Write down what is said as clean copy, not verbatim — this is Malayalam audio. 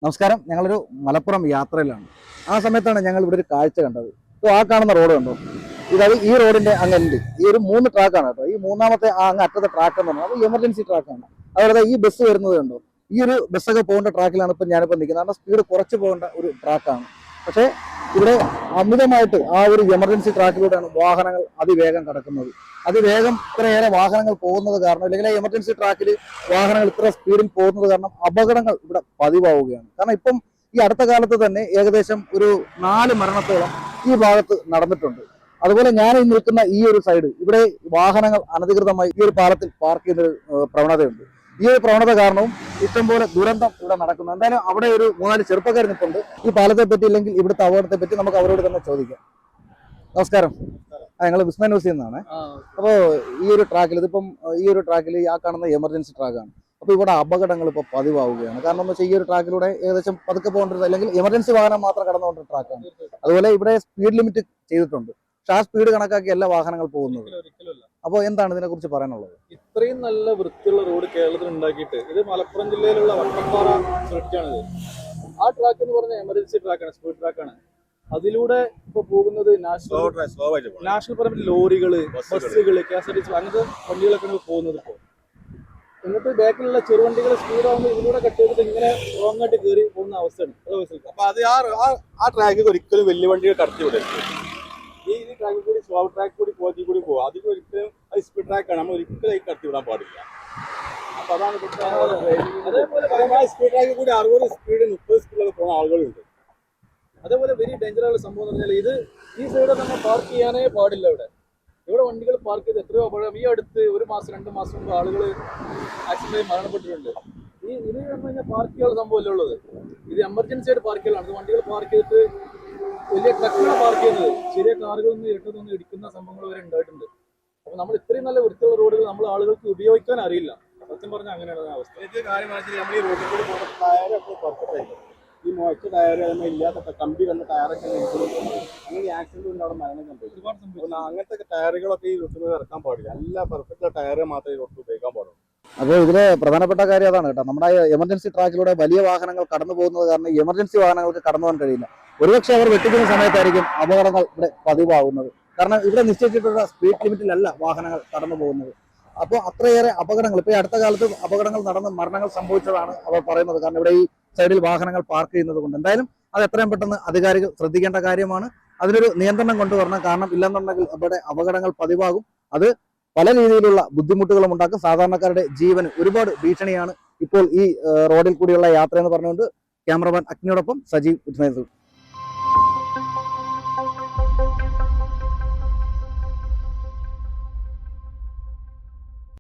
നമസ്കാരം. ഞങ്ങളൊരു മലപ്പുറം യാത്രയിലാണ്. ആ സമയത്താണ് ഞങ്ങൾ ഇവിടെ ഒരു കാഴ്ച കണ്ടത്. ആ കാണുന്ന റോഡ് കണ്ടോ? ഈ റോഡിന്റെ അങ്ങ് ഈ ഒരു 3 ട്രാക്കാണ് കേട്ടോ. ഈ മൂന്നാമത്തെ അങ്ങ് അറ്റത്തെ ട്രാക്ക് എന്ന് പറഞ്ഞാൽ അത് എമർജൻസി ട്രാക്കാണ്. അതുപോലെ ഈ ബസ് വരുന്നത് കണ്ടോ? ഈ ഒരു ബസ്സൊക്കെ പോകേണ്ട ട്രാക്കിലാണ് ഇപ്പം ഞാനിപ്പോൾ നിൽക്കുന്നത്. കാരണം സ്പീഡ് കുറച്ച് പോകേണ്ട ഒരു ട്രാക്കാണ്. പക്ഷേ ഇവിടെ അമിതമായിട്ട് ആ ഒരു എമർജൻസി ട്രാക്കിലൂടെയാണ് വാഹനങ്ങൾ അതിവേഗം കടക്കുന്നത്. അതിവേഗം ഇത്രയേറെ വാഹനങ്ങൾ പോകുന്നത് കാരണം, അല്ലെങ്കിൽ എമർജൻസി ട്രാക്കിൽ വാഹനങ്ങൾ ഇത്ര സ്പീഡിൽ പോകുന്നത് കാരണം അപകടങ്ങൾ ഇവിടെ പതിവാവുകയാണ്. കാരണം ഇപ്പം ഈ അടുത്ത കാലത്ത് തന്നെ ഏകദേശം ഒരു 4 മരണത്തോളം ഈ ഭാഗത്ത് നടന്നിട്ടുണ്ട്. അതുപോലെ ഞാൻ ഈ നിൽക്കുന്ന ഈ ഒരു സൈഡ്, ഇവിടെ വാഹനങ്ങൾ അനധികൃതമായി ഈ ഒരു പാലത്തിൽ പാർക്ക് ചെയ്യുന്ന പ്രവണതയുണ്ട്. ഈ ഒരു പ്രവണത കാരണവും ഇഷ്ടംപോലെ ദുരന്തം ഇവിടെ നടക്കുന്നു. എന്തായാലും അവിടെ ഒരു 3-4 ചെറുപ്പക്കാർ നിൽപ്പുണ്ട്. ഈ പാലത്തെ പറ്റി അല്ലെങ്കിൽ ഇവിടുത്തെ അപകടത്തെ പറ്റി നമുക്ക് അവരോട് തന്നെ ചോദിക്കാം. നമസ്കാരം. ഞങ്ങൾ വിസ്മയ ന്യൂസിൽ നിന്നാണ്. അപ്പോൾ ഈ ഒരു ട്രാക്കിൽ ആ കാണുന്ന എമർജൻസി ട്രാക്കാണ്. അപ്പോൾ ഇവിടെ അപകടങ്ങൾ ഇപ്പോൾ പതിവാവുകയാണ്. കാരണം എന്ന് വെച്ചാൽ ഈ ഒരു ട്രാക്കിലൂടെ ഏകദേശം പതുക്കെ പോകേണ്ടത്, അല്ലെങ്കിൽ എമർജൻസി വാഹനം മാത്രം കടന്നുകൊണ്ട ട്രാക്കാണ്. അതുപോലെ ഇവിടെ സ്പീഡ് ലിമിറ്റ് ചെയ്തിട്ടുണ്ട്. പക്ഷെ ആ സ്പീഡ് കണക്കാക്കി എല്ലാ വാഹനങ്ങൾ പോകുന്നത്. അപ്പോൾ എന്താണ് ഇതിനെ കുറിച്ച് പറയാനുള്ളത്? ഇത്രയും നല്ല വൃത്തിയുള്ള റോഡ് കേരളത്തിൽ ഉണ്ടാക്കിയിട്ട്, ഇത് മലപ്പുറം ജില്ലയിലുള്ള വട്ടപ്പാറ സ്ട്രിക്റ്റാണിത്. ആ ട്രാക്ക് എന്ന് പറഞ്ഞാൽ എമർജൻസി ട്രാക്കാണ്, സ്പീഡ് ട്രാക്കാണ്. അതിലൂടെ ഇപ്പൊ പോകുന്നത് നാഷണൽ പെർമിറ്റ് ലോറികള്, ബസ്സുകള്, KSRTC അങ്ങനത്തെ വണ്ടികളൊക്കെയാണ് പോകുന്നത് ഇപ്പോൾ. എന്നിട്ട് ബാക്കിലുള്ള ചെറുവണ്ടികൾ സ്പീഡാകുമ്പോൾ ഇതിലൂടെ കട്ട് ചെയ്തിട്ട് ഇങ്ങനെ റോങ്ങായിട്ട് കയറി പോകുന്ന അവസ്ഥയാണ്. അപ്പൊ അത് ആ ട്രാക്കിൽ ഒരിക്കലും വലിയ വണ്ടികൾ കടത്തി വിടരുത്. ഈ ട്രാക്കിൽ കൂടി സ്ലോ ട്രാക്ക് കൂടി കൂടി പോകും. അതിൽ ഒരിക്കലും അത് സ്പീഡ് ട്രാക്കാണ്, നമ്മൾ ഒരിക്കലും ഈ കടത്തി വിടാൻ പാടില്ല. അപ്പൊ അതാണ് അതേപോലെ സ്പീഡ് ട്രാക്കിൽ കൂടി 60 സ്പീഡ് 30 സ്പീഡിലൊക്കെ പോകുന്ന ആളുകളുണ്ട്. അതേപോലെ വെരി ഡേഞ്ചറായുള്ള സംഭവം എന്ന് പറഞ്ഞാൽ ഈ സൈഡ് നമ്മൾ പാർക്ക് ചെയ്യാനേ പാടില്ല. ഇവിടെ വണ്ടികൾ പാർക്ക് ചെയ്ത് എത്രയോ അപകടം. ഈ അടുത്ത് 1 മാസം 2 മാസം മുമ്പ് ആളുകൾ ആക്സിഡന്റായി മരണപ്പെട്ടിട്ടുണ്ട്. ഇത് പറഞ്ഞു കഴിഞ്ഞാൽ പാർക്ക് ചെയ്യാനുള്ള സംഭവമല്ലേ ഉള്ളത്. ഇത് എമർജൻസി ആയിട്ട് പാർക്ക് ചെയ്യലാണ്. വണ്ടികൾ പാർക്ക് ചെയ്തിട്ട് വലിയ ട്രക്കുകൾ പാർക്ക് ചെയ്യുന്നത്, ചെറിയ കാറുകളൊന്നും ഇട്ടതൊന്നും ഇടിക്കുന്ന സംഭവങ്ങൾ വരെ ഉണ്ടായിട്ടുണ്ട്. അപ്പൊ നമ്മൾ ഇത്രയും നല്ല വൃത്തിയുള്ള റോഡുകൾ നമ്മൾ ആളുകൾക്ക് ഉപയോഗിക്കാൻ അറിയില്ല. സത്യം പറഞ്ഞാൽ അങ്ങനെയാണ് അവസ്ഥ. ഏറ്റവും കാര്യം നമ്മൾ ഈ റോഡിൽ കൂടി പോകുന്ന ടയറൊക്കെ പെർഫെക്റ്റ് ആയിരിക്കും. ഈ മോശ ടയർ ഇല്ലാത്ത കമ്പി കണ്ട ടയറൊക്കെ അങ്ങനെ ആക്സിഡന്റ് കൊണ്ട് അവിടെ മരണം സംഭവിക്കും. അങ്ങനത്തെ ടയറുകളൊക്കെ ഈ റോട്ടിൽ ഇറക്കാൻ പാടില്ല. എല്ലാ പെർഫെക്റ്റ് ടയർ മാത്രമേ ഈ റോട്ടിൽ ഉപയോഗിക്കാൻ പാടുള്ളൂ. അപ്പോൾ ഇതിലെ പ്രധാനപ്പെട്ട കാര്യം അതാണ് കേട്ടോ. നമ്മുടെ എമർജൻസി ട്രാക്കിലൂടെ വലിയ വാഹനങ്ങൾ കടന്നു പോകുന്നത് കാരണം എമർജൻസി വാഹനങ്ങൾക്ക് കടന്നു പോകാൻ കഴിയില്ല. ഒരുപക്ഷെ അവർ വെട്ടിക്കുന്ന സമയത്തായിരിക്കും അപകടങ്ങൾ ഇവിടെ പതിവാകുന്നത്. കാരണം ഇവിടെ നിശ്ചയിച്ചിട്ടുള്ള സ്പീഡ് ലിമിറ്റിലല്ല വാഹനങ്ങൾ കടന്നു പോകുന്നത്. അപ്പോൾ അത്രയേറെ അപകടങ്ങൾ ഇപ്പോൾ ഈ അടുത്ത കാലത്ത് അപകടങ്ങൾ നടന്ന് മരണങ്ങൾ സംഭവിച്ചതാണ് അവർ പറയുന്നത്. കാരണം ഇവിടെ ഈ സൈഡിൽ വാഹനങ്ങൾ പാർക്ക് ചെയ്യുന്നത് കൊണ്ട് എന്തായാലും അത് എത്രയും പെട്ടെന്ന് അധികാരികൾ ശ്രദ്ധിക്കേണ്ട കാര്യമാണ്. അതിനൊരു നിയന്ത്രണം കൊണ്ടുവരണം. കാരണം ഇല്ലെന്നുണ്ടെങ്കിൽ അവിടെ അപകടങ്ങൾ പതിവാകും. അത് പല രീതിയിലുള്ള ബുദ്ധിമുട്ടുകളും ഉണ്ടാക്കും. സാധാരണക്കാരുടെ ജീവന് ഒരുപാട് ഭീഷണിയാണ് ഇപ്പോൾ ഈ റോഡിൽ കൂടിയുള്ള യാത്ര എന്ന് പറഞ്ഞുകൊണ്ട് ക്യാമറമാൻ അഗ്നിയോടൊപ്പം സജീവ്.